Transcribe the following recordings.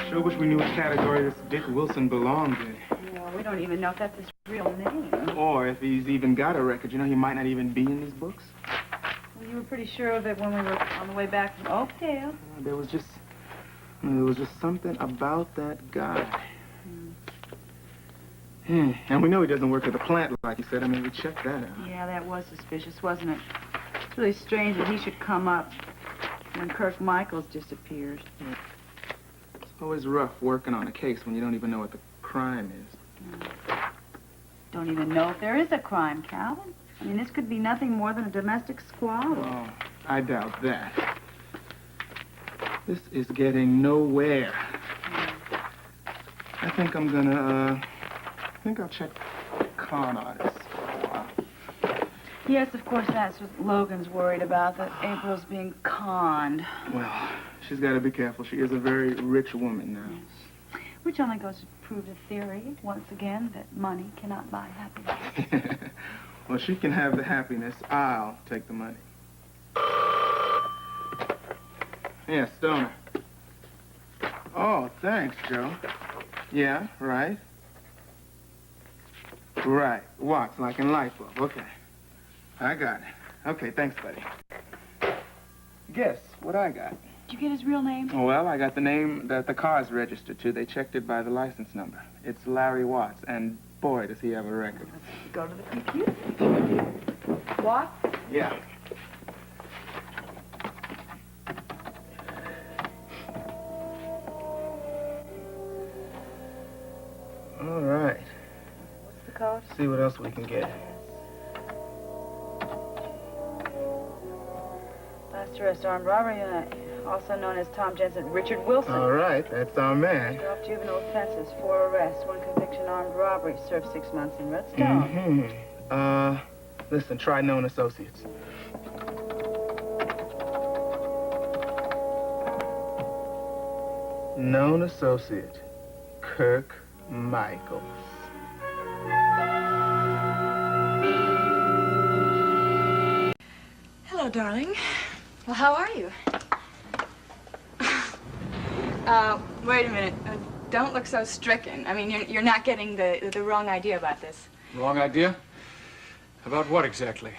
Sure wish we knew what category this Dick Wilson belonged in. Well, we don't even know if that's his real name. Or if he's even got a record. You know, he might not even be in these books. Well, you were pretty sure of it when we were on the way back from Oakdale. There was just something about that guy. And we know he doesn't work at the plant, like you said. I mean, we checked that out. Yeah, that was suspicious, wasn't it? It's really strange that he should come up when Kirk Michaels disappears. Yeah. It's always rough working on a case when you don't even know what the crime is. Don't even know if there is a crime, Calvin. I mean, this could be nothing more than a domestic squabble. Oh, I doubt that. This is getting nowhere. I think I'm gonna, I think I'll check con artists for a while. Yes, of course, that's what Logan's worried about, that April's being conned. Well, she's got to be careful. She is a very rich woman now. Yes. Which only goes to prove the theory, once again, that money cannot buy happiness. Well, she can have the happiness. I'll take the money. Yes, Stoner. Oh, thanks, Joe. Yeah, right. Right. Watts, like in light bulb. Okay. I got it. Okay, thanks, buddy. Guess what I got? Did you get his real name? Well, I got the name that the car's registered to. They checked it by the license number. It's Larry Watts, and boy, does he have a record. Let's go to the computer. Watts? Yeah. All right. What's the code? See what else we can get. Last arrest, armed robbery, also known as Tom Jensen, Richard Wilson. All right, that's our man. 12 juvenile offenses, 4 arrests, 1 conviction, armed robbery, served 6 months in Redstone. Listen, try known associates. Known associate, Kirk Michaels. Hello, darling. Well, how are you? Wait a minute. Don't look so stricken. I mean, you're not getting the wrong idea about this. Wrong idea? About what exactly?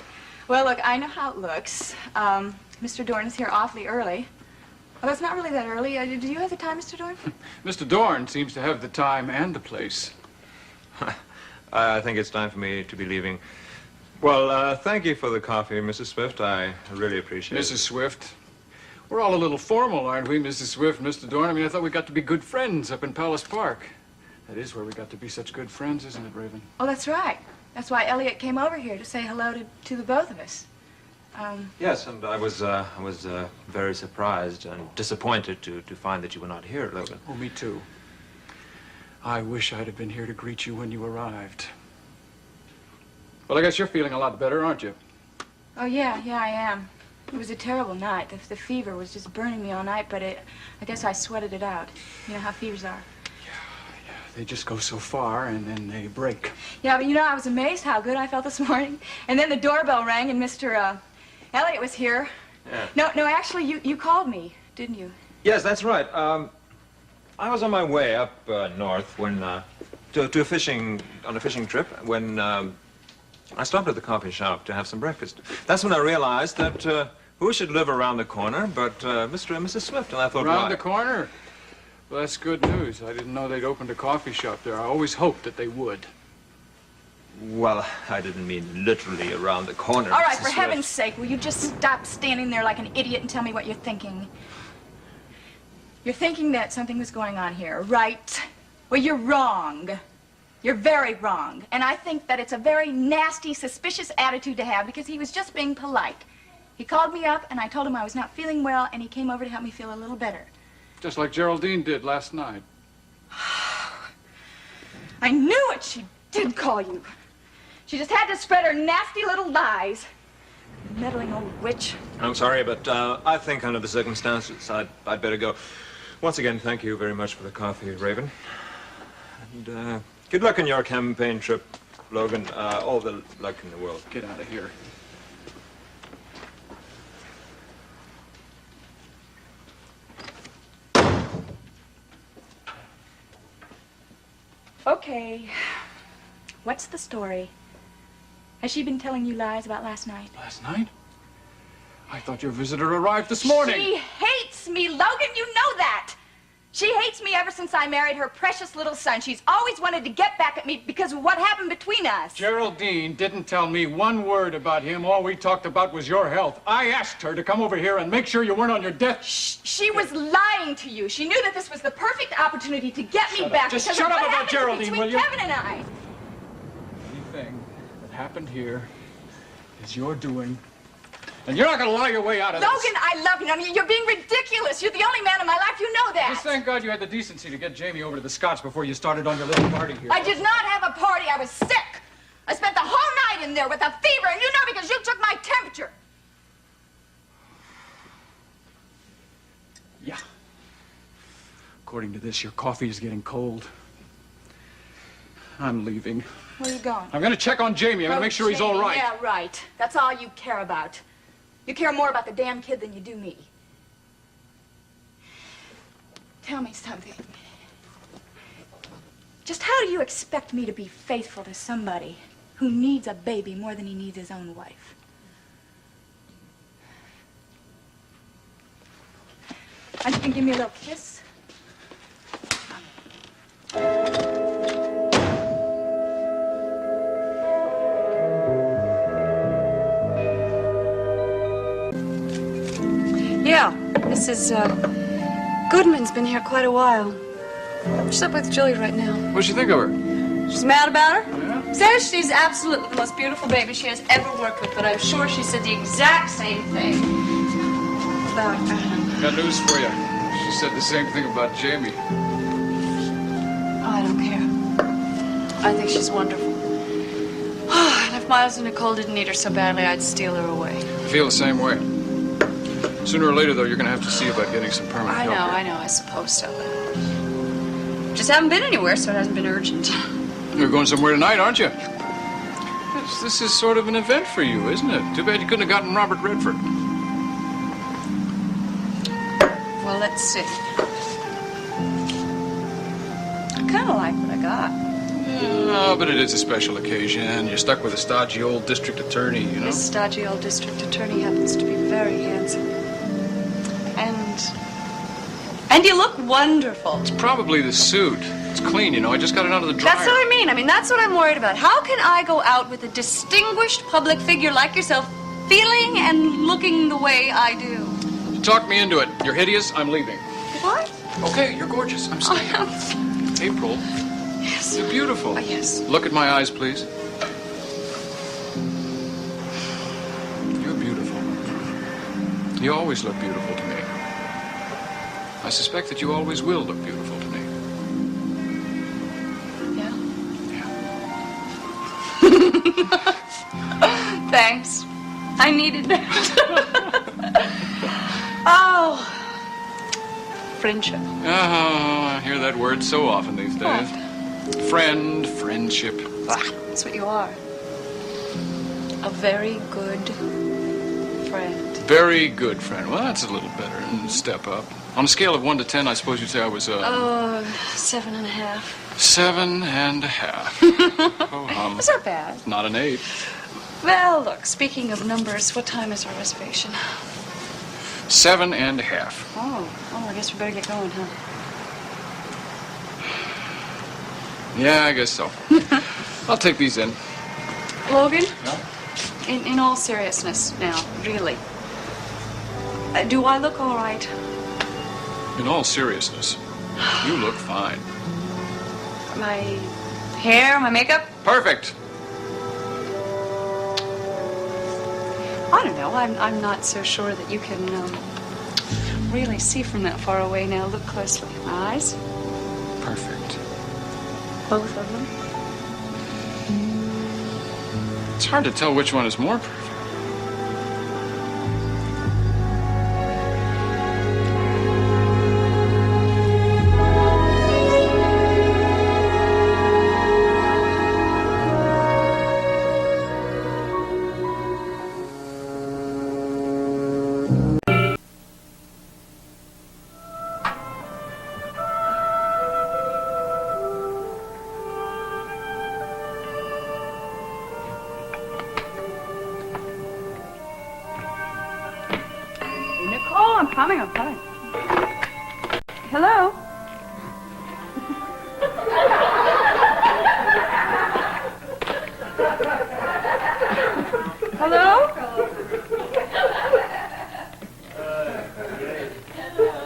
Well, look, I know how it looks. Mr. Dorn is here awfully early. Well, it's not really that early. Do you have the time, Mr. Dorn? Mr. Dorn seems to have the time and the place. I think it's time for me to be leaving. Well, thank you for the coffee, Mrs. Swift. I really appreciate it. Mrs. Swift. We're all a little formal, aren't we, Mrs. Swift, Mr. Dorn? I mean, I thought we got to be good friends up in Palace Park. That is where we got to be such good friends, isn't it, Raven? Oh, that's right. That's why Elliot came over here to say hello to the both of us. Yes, and I was very surprised and disappointed to find that you were not here, Logan. Oh, me too. I wish I'd have been here to greet you when you arrived. Well, I guess you're feeling a lot better, aren't you? Oh, yeah, I am. It was a terrible night. The fever was just burning me all night, but I guess I sweated it out. You know how fevers are. Yeah, they just go so far and then they break. Yeah, but you know, I was amazed how good I felt this morning. And then the doorbell rang and Mr. Elliot was here. Yeah. No, actually, you called me, didn't you? Yes, that's right. I was on my way up north when on a fishing trip when I stopped at the coffee shop to have some breakfast. That's when I realized that who should live around the corner but Mr. and Mrs. Swift, and I thought, Around the corner? Well, that's good news. I didn't know they'd opened a coffee shop there. I always hoped that they would. Well, I didn't mean literally around the corner. All right, Mrs. for Swift. heaven's sake, will you just stop standing there like an idiot and tell me what you're thinking? You're thinking that something was going on here, right? Well, you're wrong. You're very wrong. And I think that it's a very nasty, suspicious attitude to have because he was just being polite. He called me up and I told him I was not feeling well and he came over to help me feel a little better. Just like Geraldine did last night. I knew it. She did call you. She just had to spread her nasty little lies. Meddling old witch. I'm sorry, but I think under the circumstances, I'd better go. Once again, thank you very much for the coffee, Raven. And good luck on your campaign trip, Logan. All the luck in the world. Get out of here. Okay. What's the story? Has she been telling you lies about last night? Last night? I thought your visitor arrived this morning. She hates me, Logan. You know that. She hates me ever since I married her precious little son. She's always wanted to get back at me because of what happened between us. Geraldine didn't tell me one word about him. All we talked about was your health. I asked her to come over here and make sure you weren't on your death. She was lying to you. She knew that this was the perfect opportunity to get me back. Just because shut of up what about happened Geraldine, between will you? Kevin and I. Anything that happened here is your doing. And you're not going to lie your way out of this. Logan, I love you. I mean, you're being ridiculous. You're the only man in my life. You know that. Just thank God you had the decency to get Jamie over to the Scots before you started on your little party here. I did not have a party. I was sick. I spent the whole night in there with a fever, and you know because you took my temperature. Yeah. According to this, your coffee is getting cold. I'm leaving. Where are you going? I'm going to check on Jamie. I'm going to make sure he's all right. Yeah, right. That's all you care about. You care more about the damn kid than you do me. Tell me something. Just how do you expect me to be faithful to somebody who needs a baby more than he needs his own wife? And you can give me a little kiss? Yeah, Mrs. Goodman's been here quite a while. She's up with Julie right now. What'd you think of her? She's mad about her? Yeah? Says she's absolutely the most beautiful baby she has ever worked with, but I'm sure she said the exact same thing about Adam. Got news for you. She said the same thing about Jamie. Oh, I don't care. I think she's wonderful. And if Miles and Nicole didn't need her so badly, I'd steal her away. I feel the same way. Sooner or later, though, you're going to have to see about getting some permanent help. I know, I suppose so. Just haven't been anywhere, so it hasn't been urgent. You're going somewhere tonight, aren't you? This is sort of an event for you, isn't it? Too bad you couldn't have gotten Robert Redford. Well, let's see. I kind of like what I got. Oh, but it is a special occasion. You're stuck with a stodgy old district attorney, you know? This stodgy old district attorney happens to be very handsome. And you look wonderful. It's probably the suit. It's clean, you know. I just got it out of the dryer. That's what I mean. That's what I'm worried about. How can I go out with a distinguished public figure like yourself feeling and looking the way I do? You talked me into it. You're hideous. I'm leaving. What? Okay, you're gorgeous. I'm staying. April. Yes. You're beautiful. Oh, yes. Look at my eyes, please. You're beautiful. You always look beautiful to me. I suspect that you always will look beautiful to me. Yeah? Yeah. Thanks. I needed that. Oh. Friendship. Oh, I hear that word so often these days. Friend, friendship. That's what you are. A very good friend. Very good friend. Well, that's a little better. Step up. On a scale of 1 to 10, I suppose you'd say I was, 7.5. 7.5. Oh, That's not bad. Not an 8. Well, look, speaking of numbers, what time is our reservation? 7.5. Oh, I guess we better get going, huh? Yeah, I guess so. I'll take these in. Logan? Yeah? In all seriousness now, really. Do I look all right? In all seriousness, you look fine. My hair, my makeup? Perfect. I don't know. I'm not so sure that you can really see from that far away now. Look closely. My eyes? Perfect. Both of them? It's hard to tell which one is more perfect. coming, I'm coming. Hello? Hello?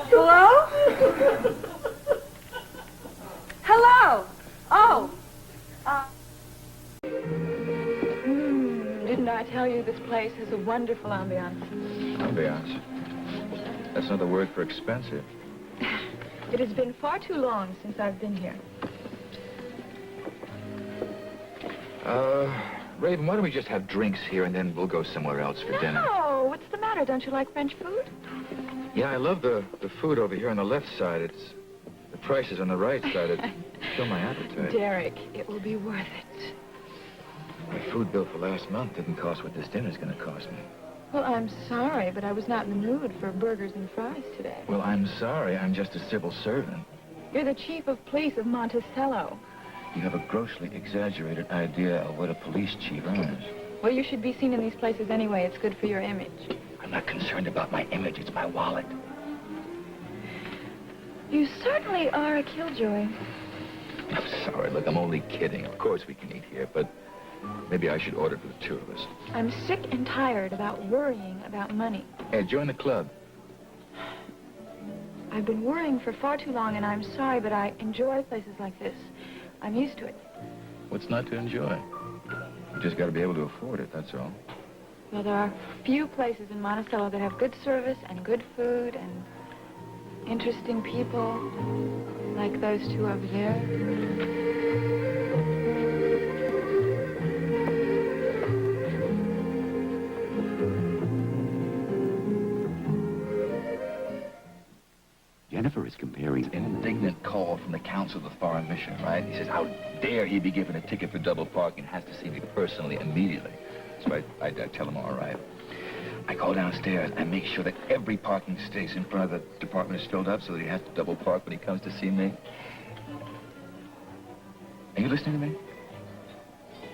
Hello? Hello? Oh. Didn't I tell you this place has a wonderful ambiance? Ambiance. That's another word for expensive. It has been far too long since I've been here. Raven, why don't we just have drinks here and then we'll go somewhere else for dinner? No, what's the matter? Don't you like French food? Yeah, I love the food over here on the left side. The price is on the right side. It killed my appetite. Derek, it will be worth it. My food bill for last month didn't cost what this dinner's gonna cost me. Well, I'm sorry, but I was not in the mood for burgers and fries today. Well, I'm sorry. I'm just a civil servant. You're the chief of police of Monticello. You have a grossly exaggerated idea of what a police chief earns. Well, you should be seen in these places anyway. It's good for your image. I'm not concerned about my image. It's my wallet. You certainly are a killjoy. I'm sorry. Look, I'm only kidding. Of course we can eat here, but maybe I should order for the two of us. I'm sick and tired about worrying about money. Hey, join the club. I've been worrying for far too long, and I'm sorry, but I enjoy places like this. I'm used to it. What's not to enjoy? You just got to be able to afford it, that's all. Well, there are few places in Monticello that have good service and good food and interesting people like those two over there. Jennifer is comparing An indignant call from the Council of the Foreign Mission, right? He says, how dare he be given a ticket for double parking, has to see me personally immediately. So I tell him, all right. I go downstairs and make sure that every parking space in front of the department is filled up so that he has to double park when he comes to see me. Are you listening to me?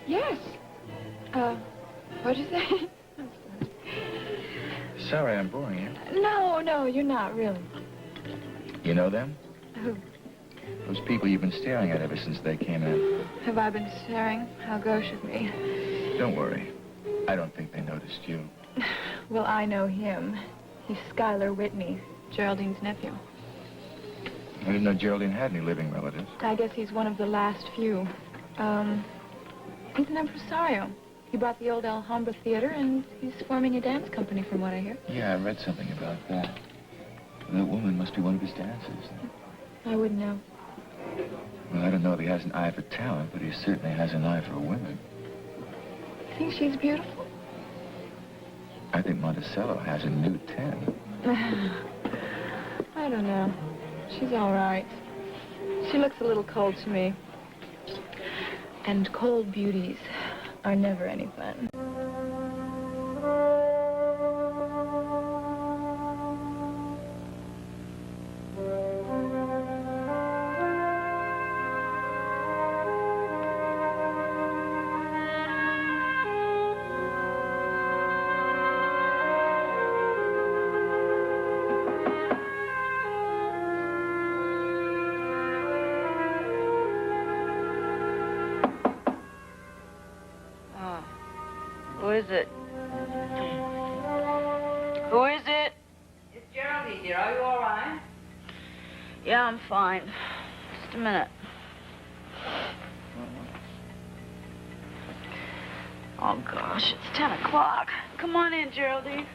Yes. What'd you say? Sorry, I'm boring you. No, you're not really. You know them? Who? Those people you've been staring at ever since they came in. Have I been staring? How gauche of me. Don't worry. I don't think they noticed you. Well, I know him. He's Schuyler Whitney, Geraldine's nephew. I didn't know Geraldine had any living relatives. I guess he's one of the last few. He's an impresario. He bought the old Alhambra Theater, and he's forming a dance company, from what I hear. Yeah, I read something about that. That woman must be one of his dancers. I wouldn't know. Well, I don't know if he has an eye for talent, but he certainly has an eye for women. You think she's beautiful? I think Monticello has a new 10. I don't know. She's all right. She looks a little cold to me. And cold beauties are never any fun. Who is it? Who is it? It's Geraldine, dear. Are you all right? Yeah, I'm fine. Just a minute. Oh, gosh, it's 10 o'clock. Come on in, Geraldine.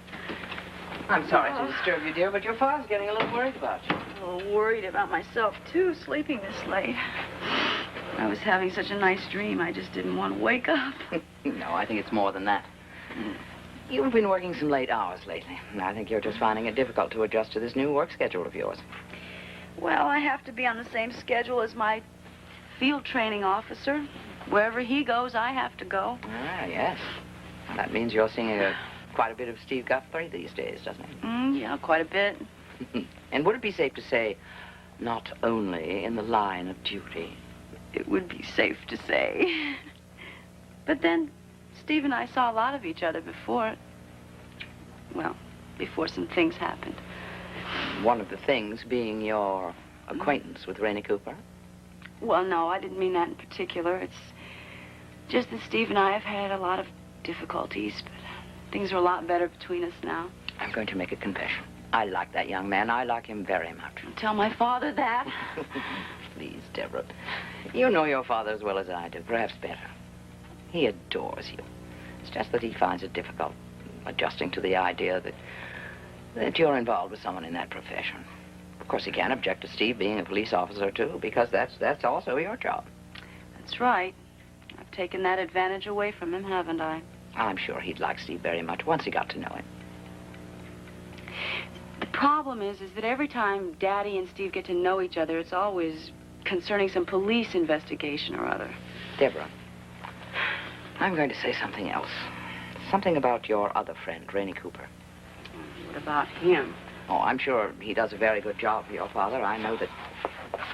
I'm sorry to disturb you, dear, but your father's getting a little worried about you. A little worried about myself, too, sleeping this late. I was having such a nice dream, I just didn't want to wake up. No, I think it's more than that. You've been working some late hours lately. And I think you're just finding it difficult to adjust to this new work schedule of yours. Well, I have to be on the same schedule as my field training officer. Wherever he goes, I have to go. Ah, yes. Well, that means you're seeing quite a bit of Steve Guthrie these days, doesn't it? Yeah, quite a bit. And would it be safe to say, not only in the line of duty? It would be safe to say. But then, Steve and I saw a lot of each other before, well, before some things happened. One of the things being your acquaintance with Rainey Cooper. Well, no, I didn't mean that in particular. It's just that Steve and I have had a lot of difficulties, but things are a lot better between us now. I'm going to make a confession. I like that young man. I like him very much. Tell my father that. Please, Deborah. You know your father as well as I do, perhaps better. He adores you. It's just that he finds it difficult adjusting to the idea that you're involved with someone in that profession. Of course, he can't object to Steve being a police officer, too, because that's also your job. That's right. I've taken that advantage away from him, haven't I? I'm sure he'd like Steve very much once he got to know him. The problem is that every time Daddy and Steve get to know each other, it's always concerning some police investigation or other. Deborah, I'm going to say something else. Something about your other friend, Rainey Cooper. What about him? Oh, I'm sure he does a very good job for your father. I know that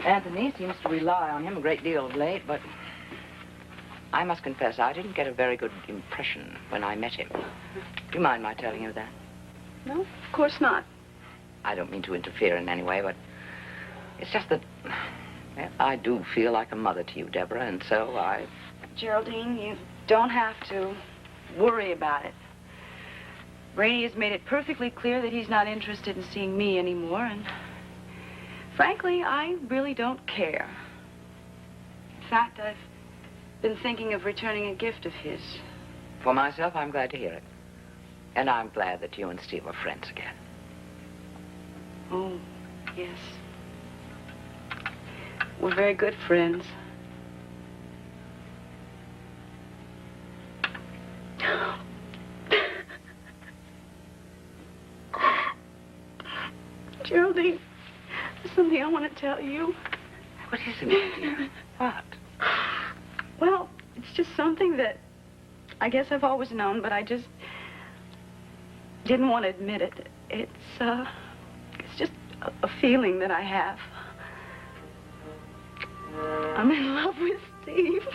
Anthony seems to rely on him a great deal of late, but I must confess I didn't get a very good impression when I met him. Do you mind my telling you that? No, of course not. I don't mean to interfere in any way, but it's just that well, I do feel like a mother to you, Deborah, and so I... Geraldine, you don't have to worry about it. Rainey has made it perfectly clear that he's not interested in seeing me anymore, and frankly, I really don't care. In fact, I've been thinking of returning a gift of his. For myself, I'm glad to hear it. And I'm glad that you and Steve are friends again. Oh, yes. We're very good friends. Geraldine, there's something I want to tell you. What is it, my dear? What? Well, it's just something that I guess I've always known, but I just didn't want to admit it. It's just a feeling that I have. I'm in love with Steve.